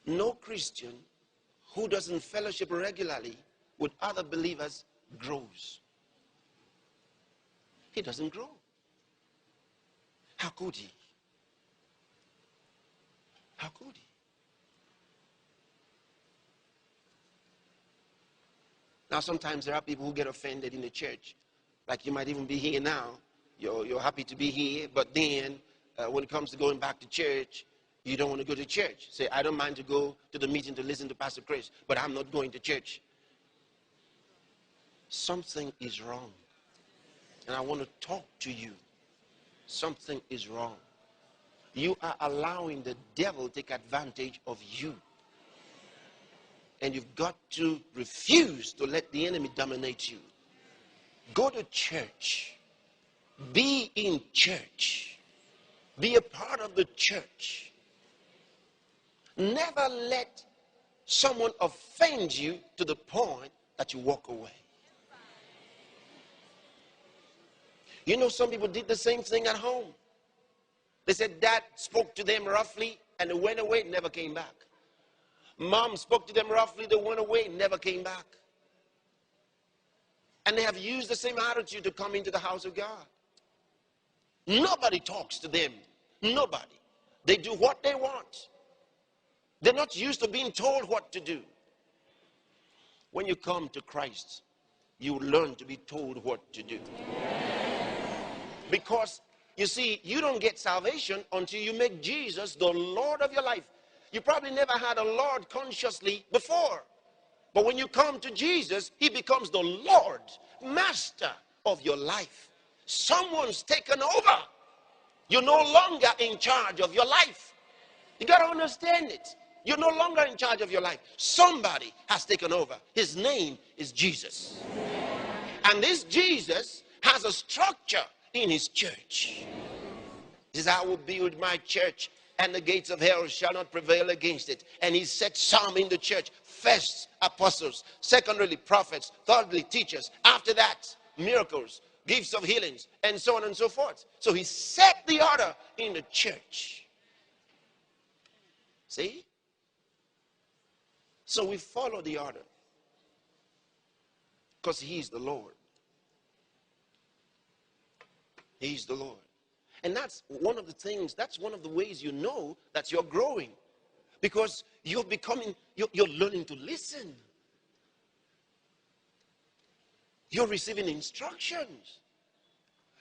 no Christian who doesn't fellowship regularly with other believers grows. He doesn't grow. How could he? How could he? Now, sometimes there are people who get offended in the church. Like you might even be here now. You're happy to be here, but then when it comes to going back to church, you don't want to go to church. Say, I don't mind to go to the meeting to listen to Pastor Chris, but I'm not going to church. Something is wrong. And I want to talk to you. Something is wrong. You are allowing the devil to take advantage of you. And you've got to refuse to let the enemy dominate you. Go to church. Be in church. Be a part of the church. Never let someone offend you to the point that you walk away. You know, some people did the same thing at home. They said dad spoke to them roughly and they went away, never came back. Mom spoke to them roughly, they went away, never came back. And they have used the same attitude to come into the house of God. Nobody talks to them. Nobody. They do what they want. They're not used to being told what to do. When you come to Christ, you learn to be told what to do. Because, you see, you don't get salvation until you make Jesus the Lord of your life. You probably never had a Lord consciously before. But when you come to Jesus, he becomes the Lord, master of your life. Someone's taken over. You're no longer in charge of your life. You got to understand it. You're no longer in charge of your life. Somebody has taken over. His name is Jesus. And this Jesus has a structure in his church. He says, I will build my church and the gates of hell shall not prevail against it. And he set some in the church. First, apostles. Secondly, prophets. Thirdly, teachers. After that, miracles, gifts of healings, and so on and so forth. So he set the order in the church. See? So we follow the order. Because he's the Lord. He's the Lord. And that's one of the things, that's one of the ways you know that you're growing. Because you're learning to listen. You're receiving instructions.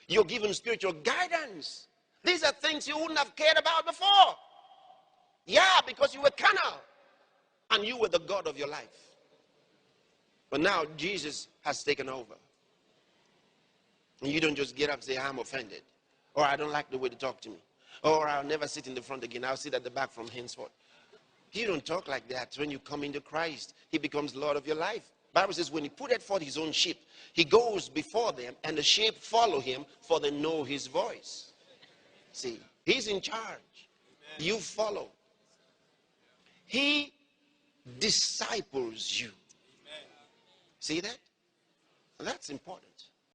You're given spiritual guidance. These are things you wouldn't have cared about before. Yeah, because you were carnal. And you were the God of your life. But now Jesus has taken over. And you don't just get up and say, I'm offended. Or I don't like the way they talk to me. Or I'll never sit in the front again. I'll sit at the back from henceforth. You don't talk like that. When you come into Christ, he becomes Lord of your life. The Bible says when he putteth forth his own sheep, he goes before them and the sheep follow him, for they know his voice. See, he's in charge. Amen. You follow. He disciples you. Amen. See that? That's important.